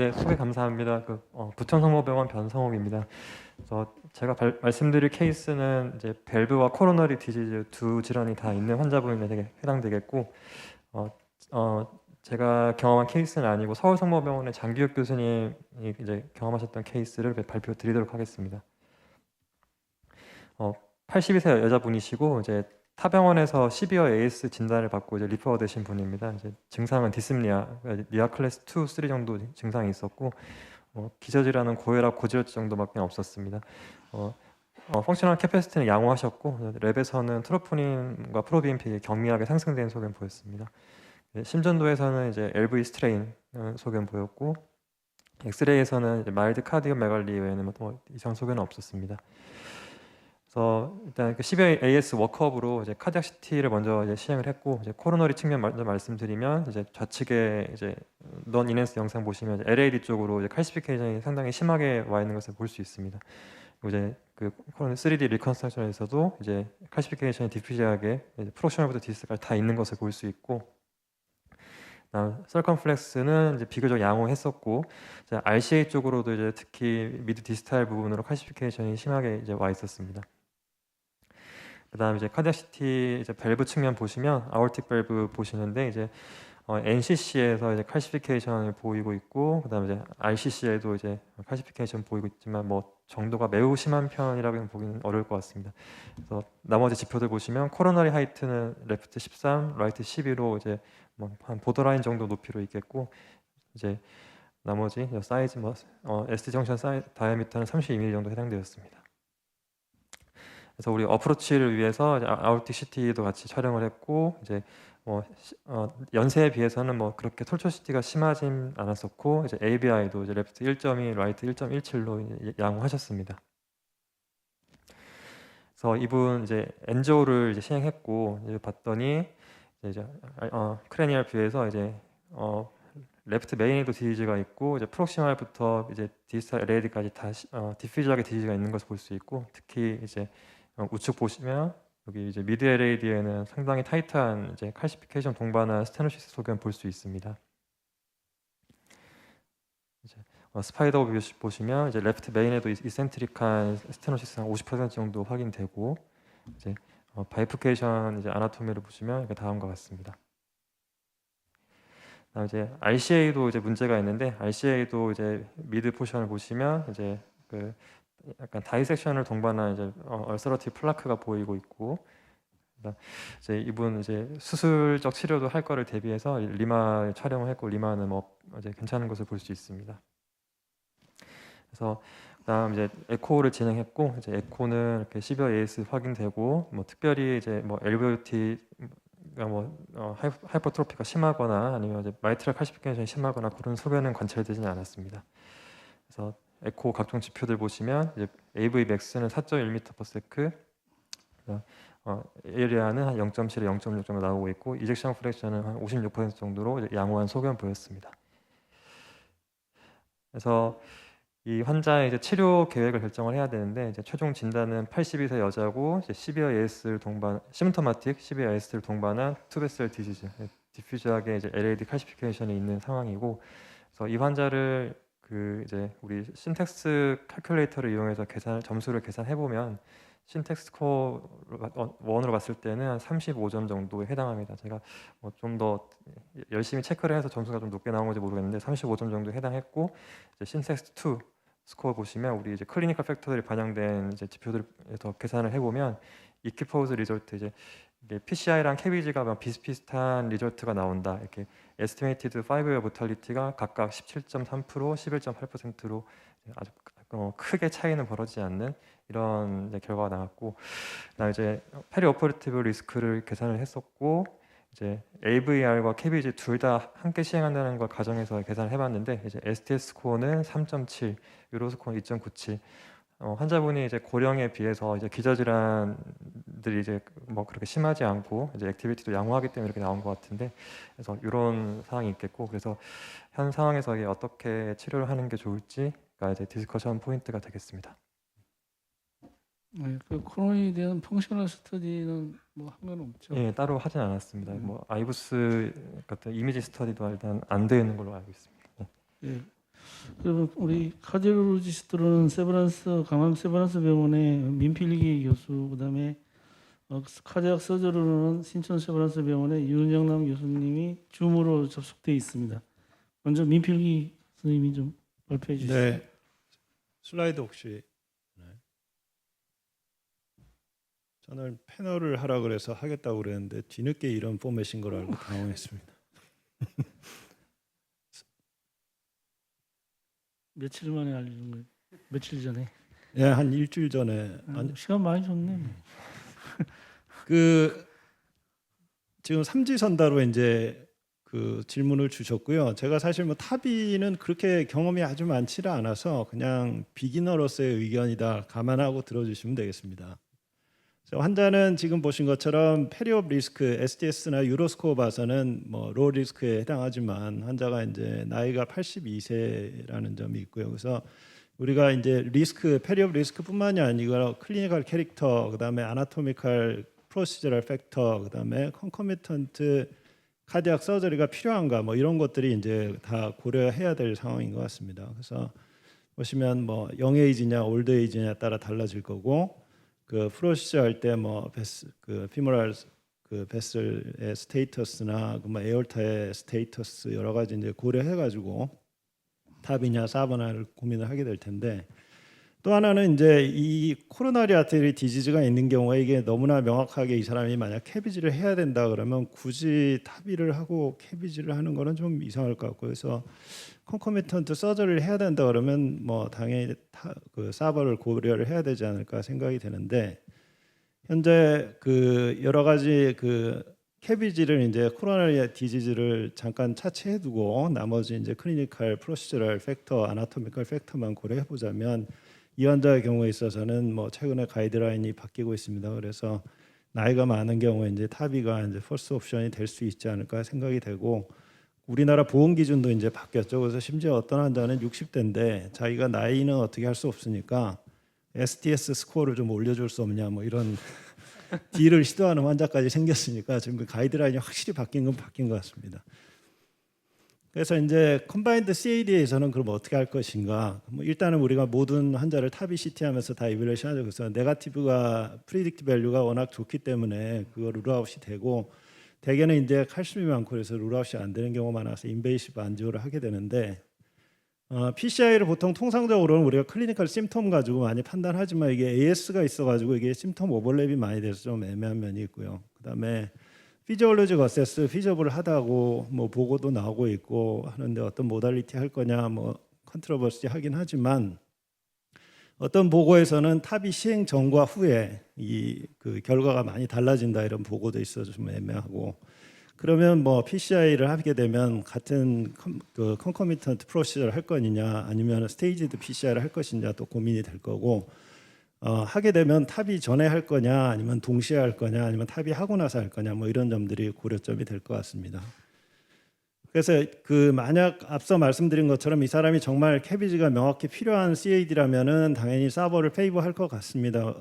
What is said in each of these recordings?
네, 소개 감사합니다. 부천성모병원 변성욱입니다. 그래서 제가 말씀드릴 케이스는 이제 밸브와 코로너리 디지즈 두 질환이 다 있는 환자분에게 해당되겠고, 어, 제가 경험한 케이스는 아니고 서울성모병원의 장기혁 교수님이 이제 경험하셨던 케이스를 발표드리도록 하겠습니다. 82세 여자분이시고 이제 타병원에서 12월 AS 진단을 받고 이제 리퍼 되신 분입니다. 이제 증상은 디스미아, 리아 클래스 2, 3 정도 증상이 있었고 기저질환은 고혈압, 고지혈증 정도밖에 없었습니다. 펑셔널 캐패시티는 양호하셨고 랩에서는 트로포닌과 프로비엠피 경미하게 상승된 소견 보였습니다. 심전도에서는 이제 LV 스트레인 소견 보였고 엑스레이에서는 마일드 카디오메갈리 외에는 뭐 이상 소견은 없었습니다. 그래서 일단 그 12월 AS 워크업으로 이제 카디악 CT를 먼저 이제 시행을 했고 이제 코로너리 측면 먼저 말씀드리면 이제 좌측에 이제 넌 인핸스 영상 보시면 이제 LAD 쪽으로 이제 칼시피케이션이 상당히 심하게 와 있는 것을 볼 수 있습니다. 그리고 이제 그 코로나 3D 리컨스트럭션에서도 이제 칼시피케이션이 디퓨저하게 프록시멀부터 디스까지 다 있는 것을 볼 수 있고, 서컴플렉스는 이제 비교적 양호했었고, 이제 RCA 쪽으로도 이제 특히 미드 디스탈 부분으로 칼시피케이션이 심하게 이제 와 있었습니다. 그다음 이제 카디악 CT 이제 밸브 측면 보시면 아ortic 밸브 보시는데 이제 NCC에서 이제 칼시피케이션을 보이고 있고, 그다음 이제 RCC에도 이제 칼시피케이션 보이고 있지만 뭐 정도가 매우 심한 편이라고는 보기는 어려울 것 같습니다. 그래서 나머지 지표들 보시면 코로너리 하이트는 레프트 13, 라이트 12로 이제 뭐 한 보더라인 정도 높이로 있겠고, 이제 나머지 사이즈 ST 정션 사이즈 다이아미터는 32mm 정도 해당되었습니다. 그래서 우리 어프로치를 위해서 아울틱 CT도 같이 촬영을 했고, 이제 연세에 비해서는 뭐 그렇게 톨초 CT가 심하진 않았었고, 이제 ABI도 이제 레프트 1.2, 라이트 1.17로 양호하셨습니다. 그래서 이분 이제 엔조를 이제 시행했고 이제 봤더니 이제 크레니얼 뷰에서 이제 레프트 메인에도 디지즈가 있고 이제 프록시말부터 이제 디스탈 LAD까지 다 디퓨저하게 디지즈가 있는 것을 볼 수 있고, 특히 이제 우측 보시면 여기 이제 미드 LAD에는 상당히 타이트한 이제 칼시피케이션 동반한 스테노시스 소견 볼 수 있습니다. 이제 스파이더 뷰 보시면 이제 레프트 메인에도 이센트릭한 스테노시스 한 50% 정도 확인되고, 이제 바이프케이션 이제 아나토미를 보시면 다음과 같습니다. 그다음 이제 RCA도 이제 문제가 있는데, RCA도 이제 미드 포션을 보시면 이제 그 약간 다이섹션을 동반한 이제 얼서러티브 플라크가 보이고 있고, 이제 이분 이제 수술적 치료도 할 거를 대비해서 리마 촬영을 했고, 리마는 뭐 이제 괜찮은 것을 볼 수 있습니다. 그래서 그다음 이제 에코를 진행했고, 이제 에코는 이렇게 12월 AS 확인되고, 뭐 특별히 이제 뭐 LVOT 하이퍼트로피가 심하거나 아니면 이제 마이트랄 칼시피케이션이 심하거나 그런 소견은 관찰되지는 않았습니다. 그래서 에코 각종 지표들 보시면 이제 AV 맥스는 4.1m/s, 에리아는 한 0.7에 0.6 정도 나오고 있고, 이젝션 프랙션은 한 56% 정도로 양호한 소견 보였습니다. 그래서 이 환자의 이제 치료 계획을 결정을 해야 되는데, 이제 최종 진단은 82세 여자고 이제 시비어 AS를 동반 시문토마틱 시비어 AS를 동반한 투베셀 디지즈, 디퓨저하게 이제 LAD 칼시피케이션이 있는 상황이고, 그래서 이 환자를 그 이제 우리 신텍스 칼큘레이터를 이용해서 점수를 계산해 보면 신텍스 스코어 1으로 봤을 때는 한 35점 정도에 해당합니다. 제가 좀 더 열심히 체크를 해서 점수가 좀 높게 나온 건지 모르겠는데 35점 정도에 해당했고, 이제 신텍스 2 스코어 보시면 우리 이제 클리니컬 팩터들이 반영된 이제 지표들을 더 계산을 해보면 이퀴포즈 리졸트, 이제 이게 PCI랑 KBG가 비슷비슷한 리졸트가 나온다. 이렇게 에스티메이티드 5year 모탈리티가 각각 17.3%, 11.8%로 아주 크게 차이는 벌어지지 않는 이런 이제 결과가 나왔고, 그다음 이제 페리오퍼레이티브 리스크를 계산을 했었고, 이제 AVR과 KBG 둘 다 함께 시행한다는 걸 가정해서 계산을 해봤는데, 이제 STS 스코어는 3.7, 유로 스코어는 2.97. 환자분이 이제 고령에 비해서 이제 기저질환들이 이제 뭐 그렇게 심하지 않고 이제 액티비티도 양호하기 때문에 이렇게 나온 것 같은데, 그래서 이런 상황이 있겠고, 그래서 현 상황에서 이게 어떻게 치료를 하는 게 좋을지가 이제 디스커션 포인트가 되겠습니다. 네, 그 코로나에 대한 펑셔널 스터디는 뭐 한 건 없죠? 예, 따로 하진 않았습니다. 뭐 아이부스 같은 이미지 스터디도 일단 안 되어 있는 걸로 알고 있습니다. 예. 그러면 우리 카디올로지스트로는 강남 세브란스 병원의 민필기 교수, 그다음에 카디악 서저로는 신촌 세브란스 병원의 윤영남 교수님이 줌으로 접속돼 있습니다. 먼저 민필기 선생님이 좀 발표해 주시죠. 네, 슬라이드 혹시. 네. 저는 패널을 하라 그래서 하겠다고 그랬는데 뒤늦게 이런 포맷인 걸 알고 당황했습니다. 며칠 만에 알려준 거예요? 며칠 전에. 예, 한 일주일 전에. 아니, 시간 많이 줬네. 그 지금 삼지선다로 이제 그 질문을 주셨고요. 제가 사실 뭐 타비는 그렇게 경험이 아주 많지는 않아서 그냥 비기너로서의 의견이다 감안하고 들어주시면 되겠습니다. 그래서 환자는 지금 보신 것처럼 페리옵 리스크 STS나 유로스코어 봐서는 뭐 로 리스크에 해당하지만 환자가 이제 나이가 82세라는 점이 있고요. 그래서 우리가 이제 리스크 페리옵 리스크뿐만이 아니고 클리니컬 캐릭터, 그다음에 아나토미컬 프로시저럴 팩터, 그다음에 컨커미턴트 카디악 서저리가 필요한가 뭐 이런 것들이 이제 다 고려해야 될 상황인 것 같습니다. 그래서 보시면 뭐 영에이지냐 올드에이지냐에 따라 달라질 거고 그 프로시저 할 때 뭐 베스 그 피모랄 그 베슬의 스테이터스나 그 뭐 에올타의 스테이터스 여러 가지 이제 고려해 가지고 탑이냐 사버나를 고민을 하게 될 텐데 또 하나는 이제 이 코로나리 아테리 디지즈가 있는 경우에 이게 너무나 명확하게 이 사람이 만약 캐비지를 해야 된다 그러면 굳이 타비를 하고 캐비지를 하는 거는 좀 이상할 것 같고 그래서 컨커미턴트 서저리를 해야 된다 그러면 뭐 당연히 그 사버를 고려를 해야 되지 않을까 생각이 되는데 현재 그 여러 가지 그 캐비지를 이제 코로나리 디지즈를 잠깐 차치해두고 나머지 이제 클리니컬 프로시저럴 팩터, 아나토미컬 팩터만 고려해 보자면 이 환자의 경우에 있어서는 뭐 최근에 가이드라인이 바뀌고 있습니다. 그래서 나이가 많은 경우에 이제 타비가 이제 퍼스트 옵션이 될 수 있지 않을까 생각이 되고 우리나라 보험 기준도 이제 바뀌었죠. 그래서 심지어 어떤 환자는 60대인데 자기가 나이는 어떻게 할 수 없으니까 STS 스코어를 좀 올려줄 수 없냐 뭐 이런 딜을 시도하는 환자까지 생겼으니까 지금 그 가이드라인이 확실히 바뀐 건 바뀐 것 같습니다. 그래서 이제 컴바인드 CAD에서는 그럼 어떻게 할 것인가? 뭐 일단은 우리가 모든 환자를 타비 CT하면서 다 이밸루에이션 하죠. 그래서 네거티브가 프리딕트 밸류가 워낙 좋기 때문에 그거 룰아웃이 되고 대개는 이제 칼슘이 많고 그래서 룰아웃이 안 되는 경우가 많아서 인베이시브 안지오를 하게 되는데 PCI를 보통 통상적으로는 우리가 클리니컬 심텀 가지고 많이 판단하지만 이게 AS가 있어가지고 이게 심텀 오버랩이 많이 돼서 좀 애매한 면이 있고요. 그다음에 피지올로직 어세스 피저블 하다고 뭐 보고도 나오고 있고 하는데 어떤 모달리티 할 거냐 뭐 컨트로버시 하긴 하지만 어떤 보고에서는 탑이 시행 전과 후에 이 그 결과가 많이 달라진다 이런 보고도 있어서 좀 애매하고 그러면 뭐 PCI를 하게 되면 같은 그 컨커미턴트 프로시저를 할 거냐 아니면 스테이지드 PCI를 할 것이냐 또 고민이 될 거고 하게 되면 탑이 전에 할 거냐 아니면 동시에 할 거냐 아니면 탑이 하고 나서 할 거냐 뭐 이런 점들이 고려점이 될 것 같습니다. 그래서 그 만약 앞서 말씀드린 것처럼 이 사람이 정말 캐비지가 명확히 필요한 CAD라면은 당연히 사버를 페이버할 것 같습니다.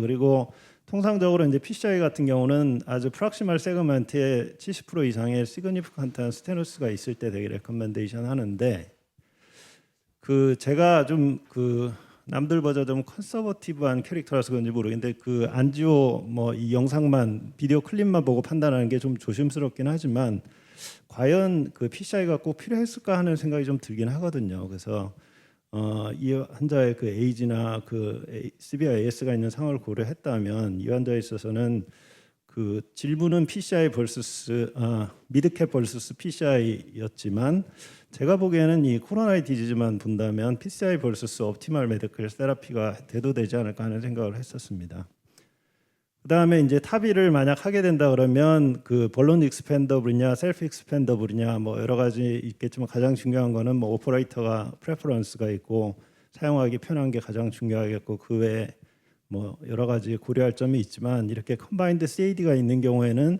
그리고 통상적으로 이제 PCI 같은 경우는 아주 프락시멀 세그먼트에 70% 이상의 시그니피컨트한 스테노스가 있을 때 되게 레커멘데이션 하는데 그 제가 좀 그 남들보다 좀 컨서버티브한 캐릭터라서 그런지 모르겠는데 그 안지오 뭐 이 영상만 비디오 클립만 보고 판단하는 게 좀 조심스럽긴 하지만 과연 그 PCI가 꼭 필요했을까 하는 생각이 좀 들긴 하거든요. 그래서 이 환자의 그 에이지나 그 시비아 AS가 있는 상황을 고려했다면 이 환자에 있어서는 그 질문은 PCI vs 미드캡 vs PCI였지만 제가 보기에는 이 코로나의 디지즈만 본다면 PCI vs 옵티멀 메디컬 테라피가 대도되지 않을까 하는 생각을 했었습니다. 그다음에 이제 타비를 만약 하게 된다 그러면 그 벌론 익스펜더블이냐 셀프 익스펜더블이냐 뭐 여러 가지 있겠지만 가장 중요한 거는 뭐 오퍼레이터가 프레퍼런스가 있고 사용하기 편한 게 가장 중요하겠고 그 외에 뭐 여러 가지 고려할 점이 있지만 이렇게 컴바인드 CAD가 있는 경우에는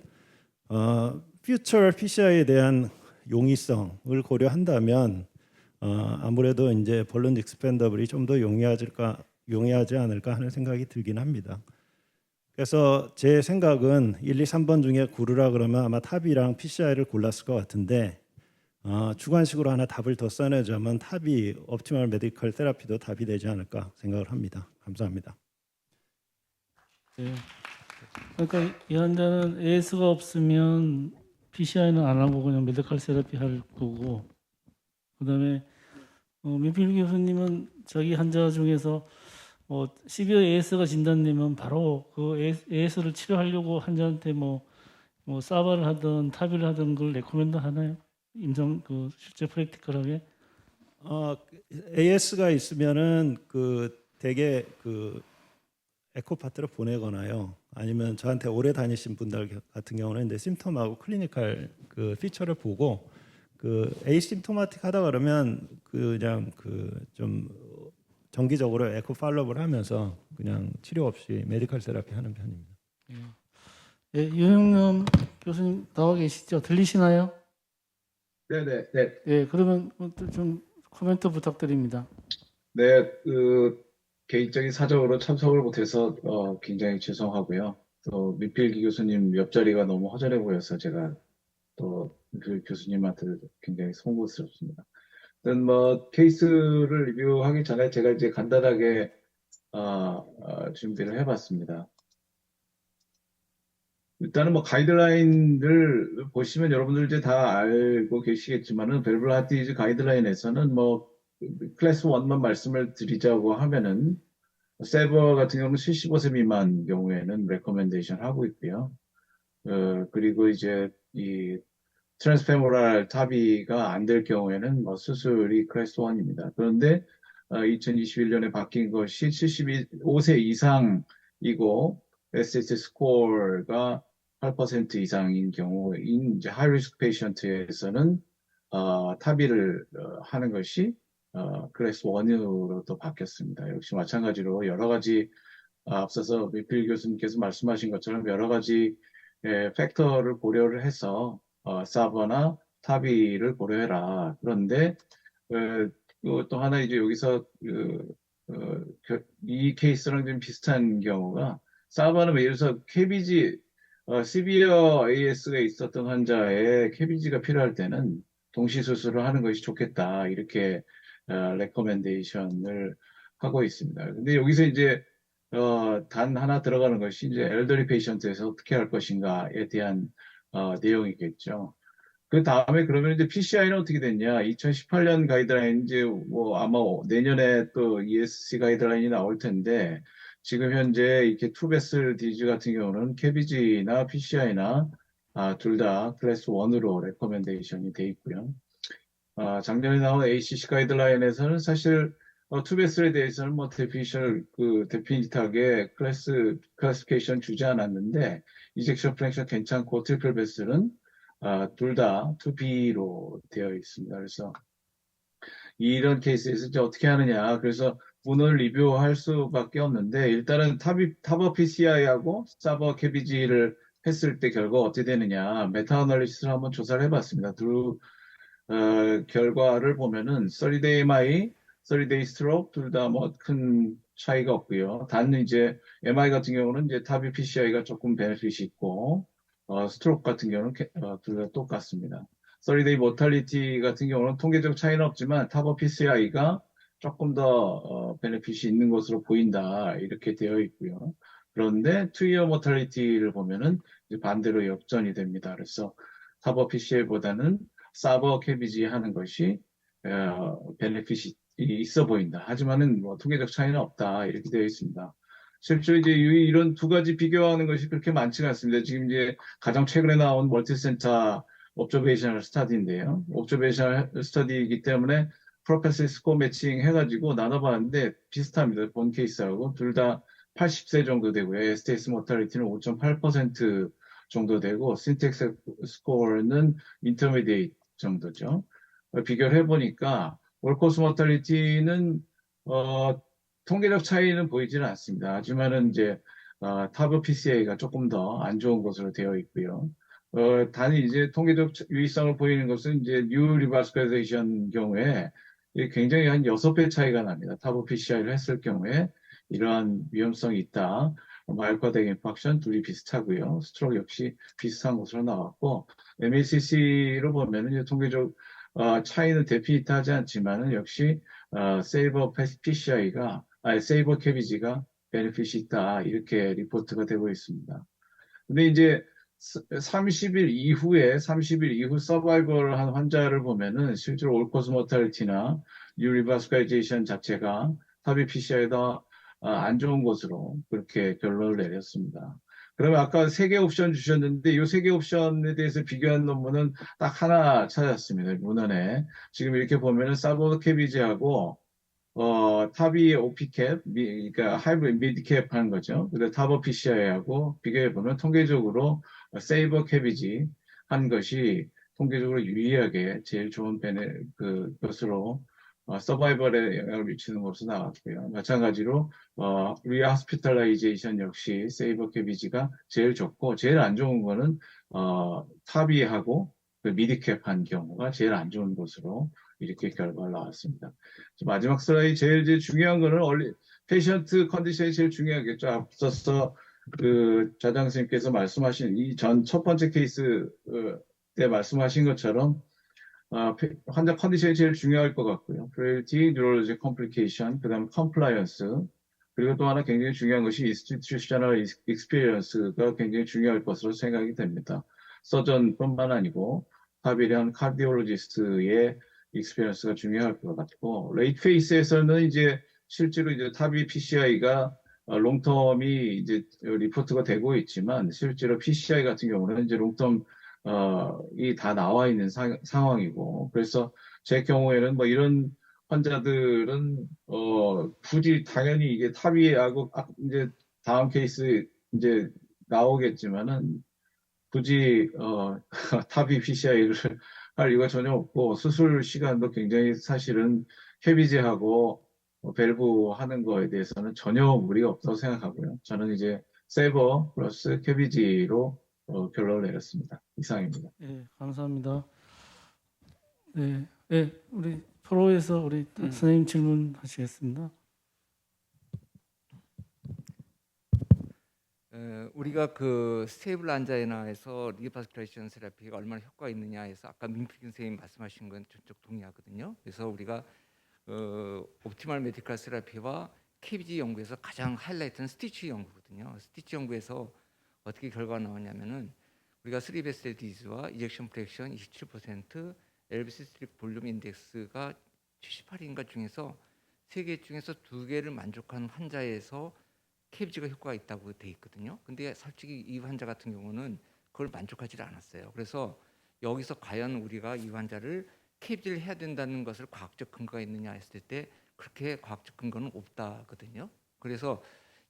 퓨처 PCI에 대한 용이성을 고려한다면 아무래도 이제 벌론 익스펜더블이 좀 더 용이하지 않을까 하는 생각이 들긴 합니다. 그래서 제 생각은 1, 2, 3번 중에 고르라 그러면 아마 탑이랑 PCI를 골랐을 것 같은데 주관식으로 하나 답을 더 써내자면 탑이 옵티멀 메디컬 테라피도 답이 되지 않을까 생각을 합니다. 감사합니다. 네. 그러니까 이 환자는 AS가 없으면 PCI는 안 하고 그냥 메디컬 세라피 할 거고, 그다음에 민필 교수님은 자기 환자 중에서 시비어 AS가 진단되면 바로 그 AS를 치료하려고 환자한테 사바를 하든 타비를 하든 그걸 레코멘드 하나요? 실제 프랙티컬하게? AS가 있으면은 대개 에코파트를 보내거나요. 아니면 저한테 오래 다니신 분들 같은 경우는 이제 심텀하고 클리니컬 피처를 보고 에이심토마틱 하다 그러면 그냥 좀 정기적으로 에코 팔로업을 하면서 그냥 치료 없이 메디컬 세라피 하는 편입니다. 예, 유영남 교수님 나와 계시죠? 들리시나요? 네네, 네. 예, 그러면 좀 코멘트 부탁드립니다. 네, 개인적인 사정으로 참석을 못해서 굉장히 죄송하고요. 또 민필기 교수님 옆자리가 너무 허전해 보여서 제가 또 그 교수님한테 굉장히 송구스럽습니다. 일단 케이스를 리뷰하기 전에 제가 이제 간단하게 준비를 해봤습니다. 일단은 가이드라인을 보시면 여러분들 이제 다 알고 계시겠지만은 밸브 하트 디지즈 가이드라인에서는 클래스 1만 말씀을 드리자고 하면은 세버 같은 경우는 75세 미만 경우에는 레커멘데이션 하고 있고요. 그리고 이제 이 트랜스페모랄 타비가 안 될 경우에는 수술이 클래스 1입니다. 그런데 2021년에 바뀐 것이 75세 이상이고 SH 스코어가 8% 이상인 경우인 이제 하이리스크 페이션트에서는 타비를 하는 것이 클래스 1으로 또 바뀌었습니다. 역시 마찬가지로 여러 가지 앞서서 미필 교수님께서 말씀하신 것처럼 여러 가지 팩터를 고려를 해서 사버나 타비를 고려해라. 그런데 또 하나 이제 여기서 이 케이스랑 좀 비슷한 경우가 사버는 예를 들어서 KBG 시비어 AS가 있었던 환자의 KBG가 필요할 때는 동시 수술을 하는 것이 좋겠다. 이렇게 레커멘데이션을 하고 있습니다. 근데 여기서 이제 단 하나 들어가는 것이 이제 엘더리 페이션트에서 어떻게 할 것인가에 대한 내용이겠죠. 그 다음에 그러면 이제 PCI는 어떻게 됐냐? 2018년 가이드라인 이제 아마 내년에 또 ESC 가이드라인이 나올 텐데 지금 현재 이렇게 투베슬 디즈 같은 경우는 KBG나 PCI나 둘 다 클래스 1으로 레커멘데이션이 돼 있고요. 작년에 나온 ACC 가이드라인에서는 사실 투베슬에 대해서는 데피니트하게 클래시피케이션 주지 않았는데 이젝션 프랙션 괜찮고 트리플 베슬은 둘 다 2B로 되어 있습니다. 그래서 이런 케이스에서 이제 어떻게 하느냐. 그래서 오늘 리뷰할 수밖에 없는데 일단은 타버 PCI하고 사버 KBG를 했을 때 결과 어떻게 되느냐. 메타 어널리시스를 한번 조사를 해봤습니다. 결과를 보면은 30day MI, 30day stroke 둘 다 큰 차이가 없고요. 단 이제 MI 같은 경우는 이제 타비 PCI가 조금 베네핏이 있고 스트로크 같은 경우는 둘 다 똑같습니다. 30day mortality 같은 경우는 통계적 차이는 없지만 타버 PCI가 조금 더 베네핏이 있는 것으로 보인다 이렇게 되어 있고요. 그런데 2-year mortality를 보면은 이제 반대로 역전이 됩니다. 그래서 타버 PCI보다는 사버 KBG 하는 것이 베네핏이 있어 보인다. 하지만은 통계적 차이는 없다. 이렇게 되어 있습니다. 실제로 이제 이런 두 가지 비교하는 것이 그렇게 많지가 않습니다. 지금 이제 가장 최근에 나온 멀티센터 옵저베이셔널 스터디인데요. 옵저베이셔널 스터디이기 때문에 프로페시 스코어 매칭 해가지고 나눠봤는데 비슷합니다. 본 케이스하고 둘 다 80세 정도 되고요. STS 모탈리티는 5.8% 정도 되고 신텍스 스코어는 인터미디에이트 정도죠. 비교를 해보니까 월코스 모탈리티는 통계적 차이는 보이지는 않습니다. 하지만은 이제 타브 PCA가 조금 더 안 좋은 것으로 되어 있고요. 단지 이제 통계적 유의성을 보이는 것은 이제 뉴 리바스컬레이션 경우에 굉장히 한 6배 차이가 납니다. 타브 PCI를 했을 경우에 이러한 위험성이 있다. 마이오카드 인팍션 둘이 비슷하고요. 스트로크 역시 비슷한 것으로 나왔고 MACC로 보면은 통계적 차이는 데피니트하지 않지만은 역시 세이버 PCI가 세이버 캐비지가 베네핏이 있다 이렇게 리포트가 되고 있습니다. 근데 이제 30일 이후 서바이벌 한 환자를 보면은 실제로 올코스 모탈리티나 뉴리바스카이제이션 자체가 타비 PCI가 안 좋은 것으로 그렇게 결론을 내렸습니다. 그러면 아까 세 개 옵션 주셨는데 이 세 개 옵션에 대해서 비교한 논문은 딱 하나 찾았습니다. 문헌에. 지금 이렇게 보면은 사보 캐비지하고 탑이 OP캡, 그러니까 하이브리드 미드캡 하는 거죠. 근데 타버 PCI하고 비교해 보면 통계적으로 세이버 캐비지 한 것이 통계적으로 유리하게 제일 좋은 것으로 서바이벌에 영향을 미치는 것으로 나왔고요. 마찬가지로 리하스피탈라이제이션 역시 세이버 캐비지가 제일 좋고 제일 안 좋은 거는 타비하고 그 미드캡 한 경우가 제일 안 좋은 것으로 이렇게 결과가 나왔습니다. 마지막 슬라이드 제일 중요한 거는 페이션트 컨디션이 제일 중요하겠죠. 앞서서 그 자장 선생님께서 말씀하신 이 첫 번째 케이스 때 말씀하신 것처럼 환자 컨디션이 제일 중요할 것 같고요. 프레일티, 뉴럴로지 컴플리케이션, 그다음 컴플라이언스, 그리고 또 하나 굉장히 중요한 것이 인스티튜셔널 익스피리언스가 굉장히 중요할 것으로 생각이 됩니다. 서전뿐만 아니고 파비리안 카디올로지스트의 익스피리언스가 중요할 것 같고, 레이트 페이스에서는 이제 실제로 이제 타비 PCI가 롱텀이 이제 리포트가 되고 있지만 실제로 PCI 같은 경우는 이제 롱텀 이 다 나와 있는 상황이고, 그래서 제 경우에는 뭐 이런 환자들은 굳이 당연히 이게 탑이하고 이제 다음 케이스 이제 나오겠지만은 굳이 탑이 PCI를 할 이유가 전혀 없고 수술 시간도 굉장히 사실은 캐비지하고 밸브 하는 거에 대해서는 전혀 무리가 없다고 생각하고요. 저는 이제 세버 플러스 캐비지로 결론을 내렸습니다. 이상입니다. 네, 감사합니다. 네, 네, 우리 프로에서 우리 선생님 질문하시겠습니다. 우리가 그 스테이블 안자이나에서 리바스큐레이션 세라피가 얼마나 효과가 있느냐 해서 아까 민필 선생님 말씀하신 건 전적 동의하거든요. 그래서 우리가 옵티멀 메디컬 세라피와 KBG 연구에서 가장 하이라이트는 스티치 연구거든요. 스티치 연구에서 어떻게 결과가 나왔냐면은 우리가 3베스트 디즈와 이젝션 프랙션 27%, LV 시스틱 볼륨 인덱스가 78인가 중에서 3개 중에서 2개를 만족한 환자에서 KBG가 효과가 있다고 돼 있거든요. 근데 솔직히 이 환자 같은 경우는 그걸 만족하지 않았어요. 그래서 여기서 과연 우리가 이 환자를 KBG를 해야 된다는 것을 과학적 근거가 있느냐 했을 때 그렇게 과학적 근거는 없다거든요. 그래서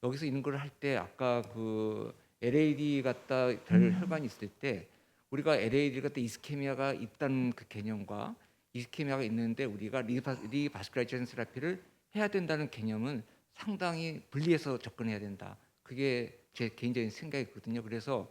여기서 이런 걸 할 때 아까 그 LAD 갖다 별 혈관이 있을 때 우리가 LAD 갖다 이스케미아가 있다는 그 개념과 이스케미아가 있는데 우리가 리바스큘라이제이션 세라피를 해야 된다는 개념은 상당히 분리해서 접근해야 된다. 그게 제 개인적인 생각이거든요. 그래서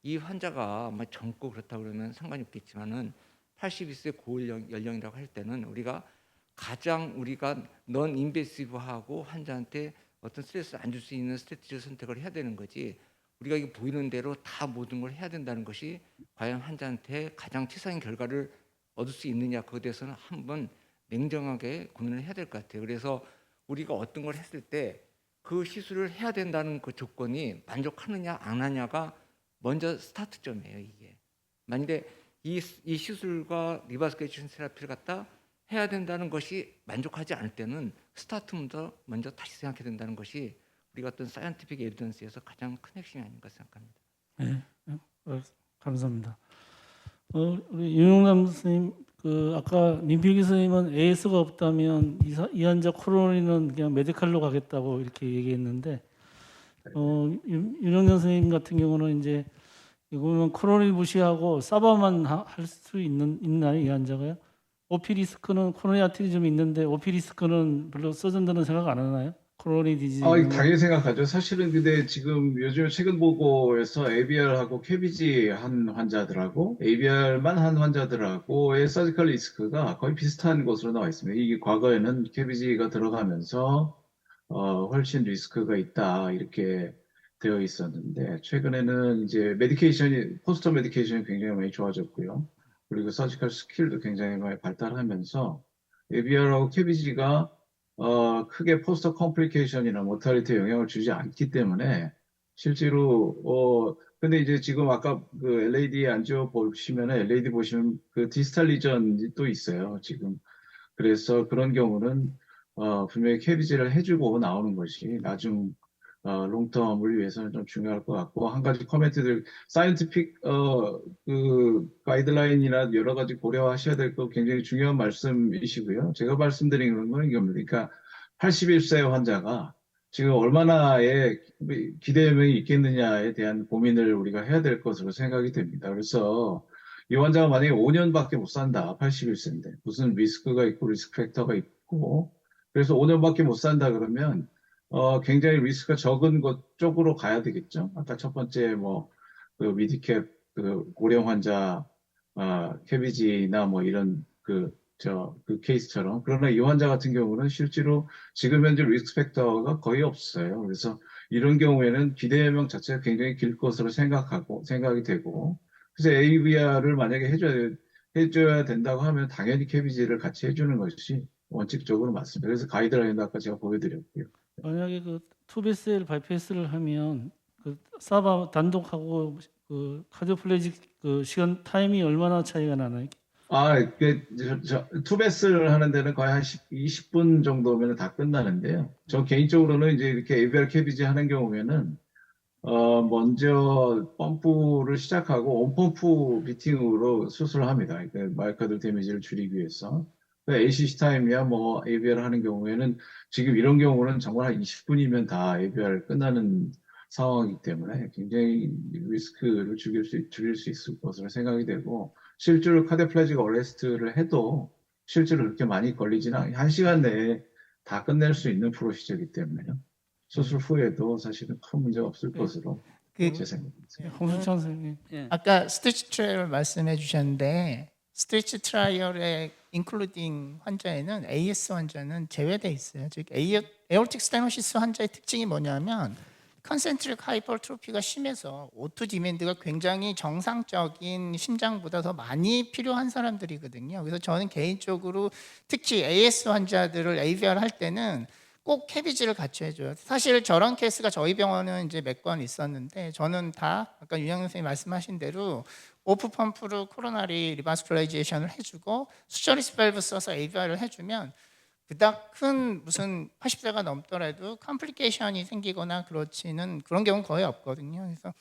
이 환자가 젊고 그렇다 그러면 상관이 없겠지만은 82세 고연령이라고 할 때는 우리가 가장 우리가 넌 인베시브하고 환자한테 어떤 스트레스를 안 줄 수 있는 스트레티지 선택을 해야 되는 거지. 우리가 이게 보이는 대로 다 모든 걸 해야 된다는 것이 과연 환자한테 가장 최상의 결과를 얻을 수 있느냐 그것에 대해서는 한번 냉정하게 고민을 해야 될 것 같아요. 그래서 우리가 어떤 걸 했을 때 그 시술을 해야 된다는 그 조건이 만족하느냐 안 하냐가 먼저 스타트점이에요. 이게 만약에 이 시술과 리바스케이션 세라피를 갖다 해야 된다는 것이 만족하지 않을 때는 스타트부터 먼저 다시 생각해야 된다는 것이 우리가 어떤 사이언티픽 에비던스에서 가장 큰 핵심이 아닌가 생각합니다. 네, 감사합니다. 우리 윤용남 선생님, 그 아까 민필기 선생님은 AS가 없다면 이 환자 코로나는 그냥 메디칼로 가겠다고 이렇게 얘기했는데, 윤용남 선생님 같은 경우는 이제 이거는 코로나를 무시하고 사바만 할 수 있나요, 이 환자가요? 오피 리스크는 코로나 아티리즘이 있는데 오피 리스크는 별로 써준다는 생각 안 하나요? 코로나 디지즈. 당연히 생각하죠. 사실은 근데 지금 요즘 최근 보고에서 ABR하고 캐비지 한 환자들하고 ABR만 한 환자들하고의 서지컬 리스크가 거의 비슷한 것으로 나와 있습니다. 이게 과거에는 캐비지가 들어가면서 훨씬 리스크가 있다 이렇게 되어 있었는데 최근에는 이제 포스터 메디케이션이 굉장히 많이 좋아졌고요. 그리고 서지컬 스킬도 굉장히 많이 발달하면서 ABR하고 캐비지가 크게 포스터 컴플리케이션이나 모탈리티에 영향을 주지 않기 때문에 실제로 근데 이제 지금 아까 그 LAD 안지오 보시면은 LAD 보시면 그 디스탈 리전이 또 있어요 지금. 그래서 그런 경우는 분명히 캐비지를 해주고 나오는 것이 나중 롱텀을 위해서는 좀 중요할 것 같고 한 가지 코멘트들 사이언티픽 그 가이드라인이나 여러 가지 고려하셔야 될 거 굉장히 중요한 말씀이시고요. 제가 말씀드리는 건 이겁니다. 그러니까 81세 환자가 지금 얼마나의 기대명이 있겠느냐에 대한 고민을 우리가 해야 될 것으로 생각이 됩니다. 그래서 이 환자가 만약에 5년밖에 못 산다, 81세인데 무슨 리스크가 있고 리스크 팩터가 있고 그래서 5년밖에 못 산다 그러면 굉장히 리스크가 적은 것 쪽으로 가야 되겠죠. 아까 첫 번째 그 미디캡 그 고령 환자 캐비지나 뭐 이런 그 케이스처럼 그러나 이 환자 같은 경우는 실제로 지금 현재 리스크 팩터가 거의 없어요. 그래서 이런 경우에는 기대 예명 자체가 굉장히 길 것으로 생각이 되고 그래서 AVR을 만약에 해줘야 된다고 하면 당연히 캐비지를 같이 해주는 것이 원칙적으로 맞습니다. 그래서 가이드라인도 아까 제가 보여드렸고요. 만약에 그 투베셀 바이패스를 하면 그 사바 단독하고 그 카디오플레직 그 시간 타임이 얼마나 차이가 나나요? 투베스를 하는 데는 거의 한 20분 정도면 다 끝나는데요. 저 개인적으로는 이제 이렇게 AVR 캐비지 하는 경우에는 먼저 펌프를 시작하고 온펌프 비팅으로 수술을 합니다. 그러니까 마이카드 데미지를 줄이기 위해서. ACC 타임이야 뭐 ABR 하는 경우에는 지금 이런 경우는 정말 한 20분이면 다 ABR 끝나는 상황이기 때문에 굉장히 리스크를 줄일 수 있을 것으로 생각이 되고 실제로 카디오플래지가 어레스트를 해도 실제로 그렇게 많이 걸리지는 않아요. 1시간 내에 다 끝낼 수 있는 프로시저이기 때문에요. 수술 후에도 사실은 큰 문제가 없을 것으로 그 제 생각입니다. 홍수찬 선생님. 아까 스티치 트라이얼 말씀해 주셨는데 스티치 트라이얼의 인클루딩 환자에는 AS 환자는 제외돼 있어요. 즉 에어틱 스테노시스 환자의 특징이 뭐냐면 컨센트릭 하이퍼트로피가 심해서 O2 디맨드가 굉장히 정상적인 심장보다 더 많이 필요한 사람들이거든요. 그래서 저는 개인적으로 특히 AS 환자들을 AVR 할 때는 꼭 캐비지를 같이 해줘요. 사실 저런 케이스가 저희 병원은 이제 몇 건 있었는데 저는 다 아까 윤영 선생님 말씀하신 대로 오프 펌프로 코로나리 리바스큘라이제이션을 해주고 수처리스 밸브 써서 AVR을 해주면 그닥 큰 무슨 80세가 넘더라도 컴플리케이션이 생기거나 그렇지는 그런 경우는 거의 없거든요. 그래서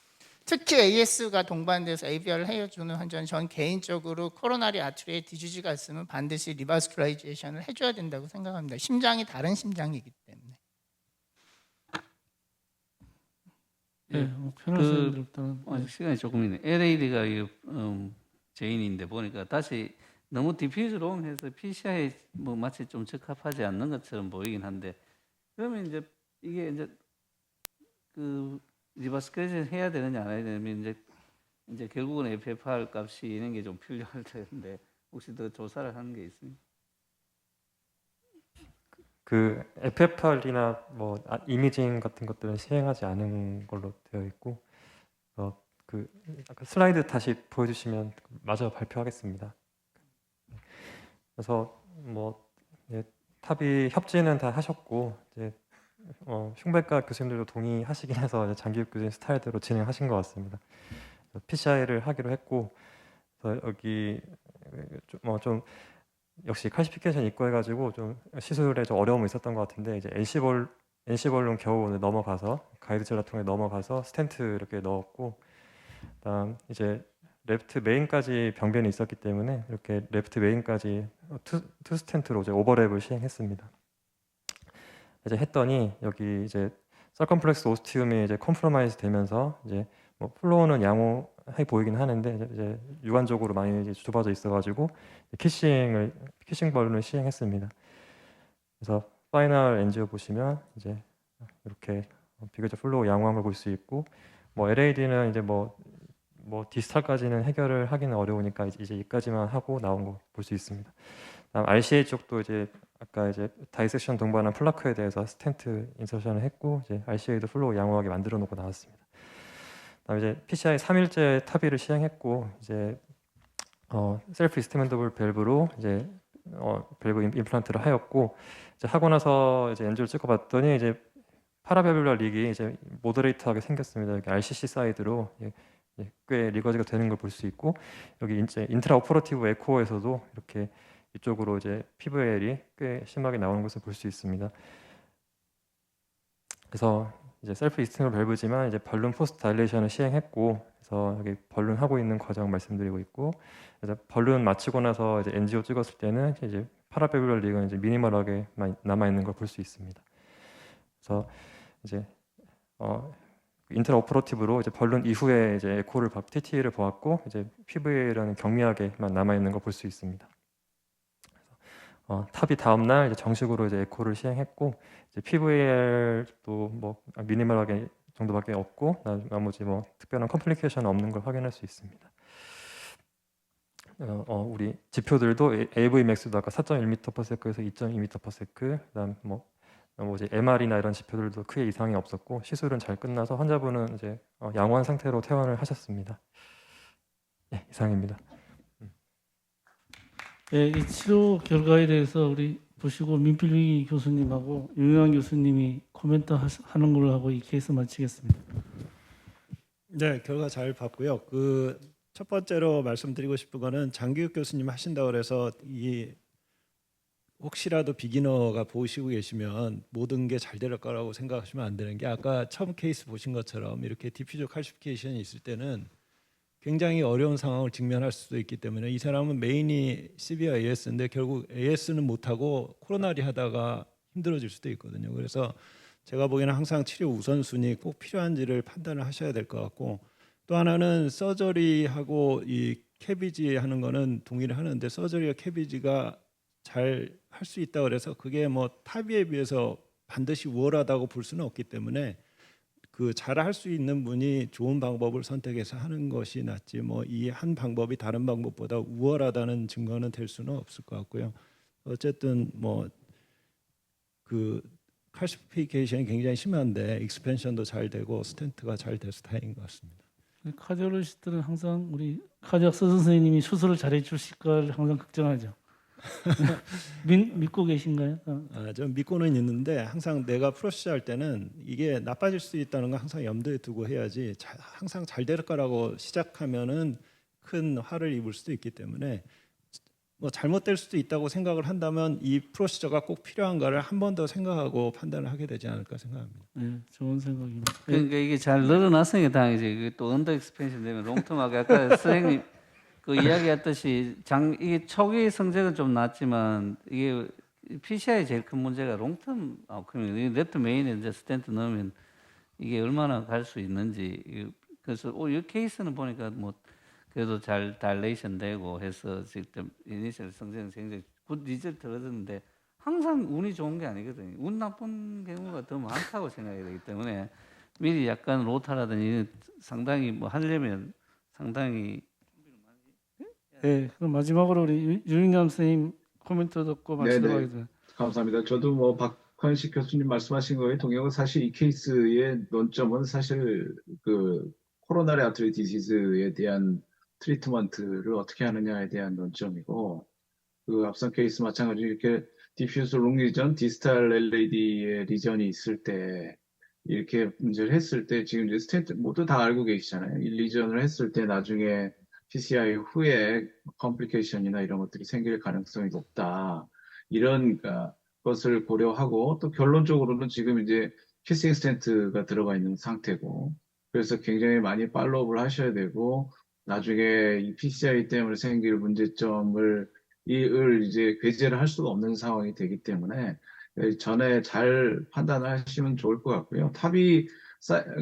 특히 AS가 동반돼서 AVR을 해주는 환자는 저는 개인적으로 코로나리 아트리에 디지즈가 있으면 반드시 리바스큘라이제이션을 해줘야 된다고 생각합니다. 심장이 다른 심장이기 때문에. 네, 변호사님들부터는 아직 시간이 조금 있네. LAD가 제인인데 보니까 다시 너무 디퓨즈로 해서 PCI 뭐 마치 좀 적합하지 않는 것처럼 보이긴 한데 그러면 이제 이게 이제 그 리버스크레이션 해야 되느냐 안 해야 되느냐 이제 결국은 FFR 값이 이런 게 좀 필요할 텐데 혹시 더 조사를 하는 게 있습니까? 그 FFR이나 뭐 이미징 같은 것들은 시행하지 않은 걸로 되어 있고 그 아까 슬라이드 다시 보여주시면 마저 발표하겠습니다. 그래서 뭐 탑이 협진은 다 하셨고 이제 흉배과 교수님들도 동의하시긴 해서 이제 장기욱 교수님 스타일대로 진행하신 것 같습니다. PCI를 하기로 했고 그래서 여기 좀 역시 칼시피케이션 있고 해가지고 좀 시술에 좀 어려움이 있었던 것 같은데 이제 NC볼륨 겨우 넘어가서 가이드젤라 통해 넘어가서 스텐트 이렇게 넣었고 그다음 이제 레프트 메인까지 병변이 있었기 때문에 이렇게 레프트 메인까지 투 스텐트로 이제 오버랩을 시행했습니다. 이제 했더니 여기 이제 서컴플렉스 오스티움이 이제 컴프로마이즈 되면서 이제 뭐 플로우는 양호해 보이긴 하는데 이제 유관적으로 많이 이제 좁아져 있어가지고 키싱 벌룬을 시행했습니다. 그래서 파이널 엔지오 보시면 이제 이렇게 비교적 플로우 양호한 걸 볼 수 있고 뭐 LAD는 이제 뭐 디스탈까지는 해결을 하기는 어려우니까 이제 여기까지만 하고 나온 거 볼 수 있습니다. 다음 RCA 쪽도 이제 아까 이제 다이섹션 동반한 플라크에 대해서 스텐트 인서션을 했고 이제 RCA도 플로우 양호하게 만들어 놓고 나왔습니다. 다음 이제 PCI 3일째 탑의를 시행했고 이제 셀프 익스테멘더블 밸브로 이제 밸브 임플란트를 하였고, 이제 하고 나서 이제 엔지를 찍어봤더니 이제 파라밸뉼러 릭이 이제 모더레이트하게 생겼습니다. 여기 RCC 사이드로 꽤 리거지가 되는 걸 볼 수 있고, 여기 이제 인트라오퍼러티브 에코에서도 이렇게 이쪽으로 이제 피부엘이 꽤 심하게 나오는 것을 볼 수 있습니다. 그래서 이제 셀프 익스테너블 밸브지만 이제 벌룬 포스트 다일레이션을 시행했고, 그래서 여기 벌룬 하고 있는 과정 말씀드리고 있고, 그래서 벌룬 마치고 나서 이제 NGO 찍었을 때는 이제 파라밸뉼러 릭은 이제 미니멀하게 남아 있는 걸 볼 수 있습니다. 그래서 이제 인트라오퍼러티브로 이제 벌룬 이후에 이제 에코를 TT를 보았고, 이제 PVA라는 경미하게만 남아 있는 걸 볼 수 있습니다. 탑이 다음 날 이제 정식으로 이제 에코를 시행했고, 이제 PVR도 뭐 미니멀하게 정도밖에 없고, 나머지 뭐 특별한 컴플리케이션 없는 걸 확인할 수 있습니다. 우리 지표들도 AV 맥스도 아까 4.1m/s에서 2.2m/s, 그다음 뭐지 MR이나 이런 지표들도 크게 이상이 없었고, 시술은 잘 끝나서 환자분은 이제 양호한 상태로 퇴원을 하셨습니다. 예, 이상입니다. 예, 이 치료 결과에 대해서 우리 보시고 민필기 교수님하고 윤영환 교수님이 코멘트 하는 걸로 하고 이 케이스 마치겠습니다. 네, 결과 잘 봤고요. 그 첫 번째로 말씀드리고 싶은 거는 장규익 교수님 하신다고 그래서 이 혹시라도 비기너가 보시고 계시면 모든 게 잘 될 거라고 생각하시면 안 되는 게, 아까 처음 케이스 보신 것처럼 이렇게 디퓨저 칼시피케이션이 있을 때는 굉장히 어려운 상황을 직면할 수도 있기 때문에, 이 사람은 메인이 시비어 AS인데 결국 AS는 못하고 코로나리 하다가 힘들어질 수도 있거든요. 그래서 제가 보기에는 항상 치료 우선순위 꼭 필요한지를 판단을 하셔야 될 것 같고, 또 하나는 서저리하고 이 캐비지 하는 거는 동의를 하는데, 서저리와 캐비지가 잘 할 수 있다 그래서 그게 뭐 타비에 비해서 반드시 우월하다고 볼 수는 없기 때문에, 그 잘 할 수 있는 분이 좋은 방법을 선택해서 하는 것이 낫지, 뭐 이 한 방법이 다른 방법보다 우월하다는 증거는 될 수는 없을 것 같고요. 어쨌든 뭐 그 칼시피케이션이 굉장히 심한데 익스펜션도 잘 되고 스텐트가 잘 돼서 다행인 것 같습니다. 카디올로지스트는 항상 우리 카디악 서전 선생님이 수술을 잘해 주실까를 항상 걱정하죠. 믿고 계신가요? 좀 믿고는 있는데, 항상 내가 프로시저 할 때는 이게 나빠질 수 있다는 거 항상 염두에 두고 해야지, 항상 잘 될 거라고 시작하면은 큰 화를 입을 수도 있기 때문에, 뭐 잘못될 수도 있다고 생각을 한다면 이 프로시저가 꼭 필요한가를 한 번 더 생각하고 판단을 하게 되지 않을까 생각합니다. 네, 좋은 생각입니다. 그러니까 이게 잘 늘어났으니까 다행이지. 이게 또 언더 익스펜션 되면 롱텀하게 아까 선생님 그 이야기했듯이 이게 초기 성적은 좀 낮지만, 이게 PCI의 제일 큰 문제가 롱텀 아웃컴이, 레프트 메인에 이제 스텐트 넣으면 이게 얼마나 갈 수 있는지. 그래서 이 케이스는 보니까 뭐 그래도 잘 다일레이션 되고 해서 지금 이니셜 성적은 굉장히 굿 리절트 얻었는데, 항상 운이 좋은 게 아니거든요. 운 나쁜 경우가 더 많다고 생각이 되기 때문에 미리 약간 로타라든지 상당히 뭐 하려면 상당히. 네, 그럼 마지막으로 우리 유인남 선생님 코멘트 듣고 네네. 마치도록 하겠습니다. 감사합니다. 저도 뭐 박헌식 교수님 말씀하신 거에 동의하고, 사실 이 케이스의 논점은 사실 그 코로나리 아트리 디지즈에 대한 트리트먼트를 어떻게 하느냐에 대한 논점이고, 그 앞선 케이스 마찬가지로 이렇게 디퓨즈 롱 리전, 디스탈 LAD의 리전이 있을 때 이렇게 문제를 했을 때, 지금 이제 스탠트 모두 다 알고 계시잖아요. 이 리전을 했을 때 나중에 PCI 후에 컴플리케이션이나 이런 것들이 생길 가능성이 높다. 이런 것을 고려하고, 또 결론적으로는 지금 이제 키싱 스텐트가 들어가 있는 상태고, 그래서 굉장히 많이 팔로우업을 하셔야 되고, 나중에 이 PCI 때문에 생길 문제점을 이제 배제를 할 수가 없는 상황이 되기 때문에 전에 잘 판단을 하시면 좋을 것 같고요.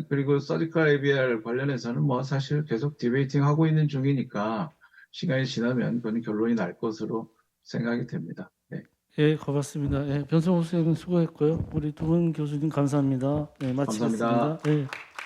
그리고 서지컬 ABR 관련해서는 뭐 사실 계속 디베이팅 하고 있는 중이니까 시간이 지나면 그건 결론이 날 것으로 생각이 됩니다. 네. 예, 고맙습니다. 예, 변성호 선생님 수고했고요. 우리 두 분 교수님 감사합니다. 네, 마치겠습니다. 감사합니다. 예.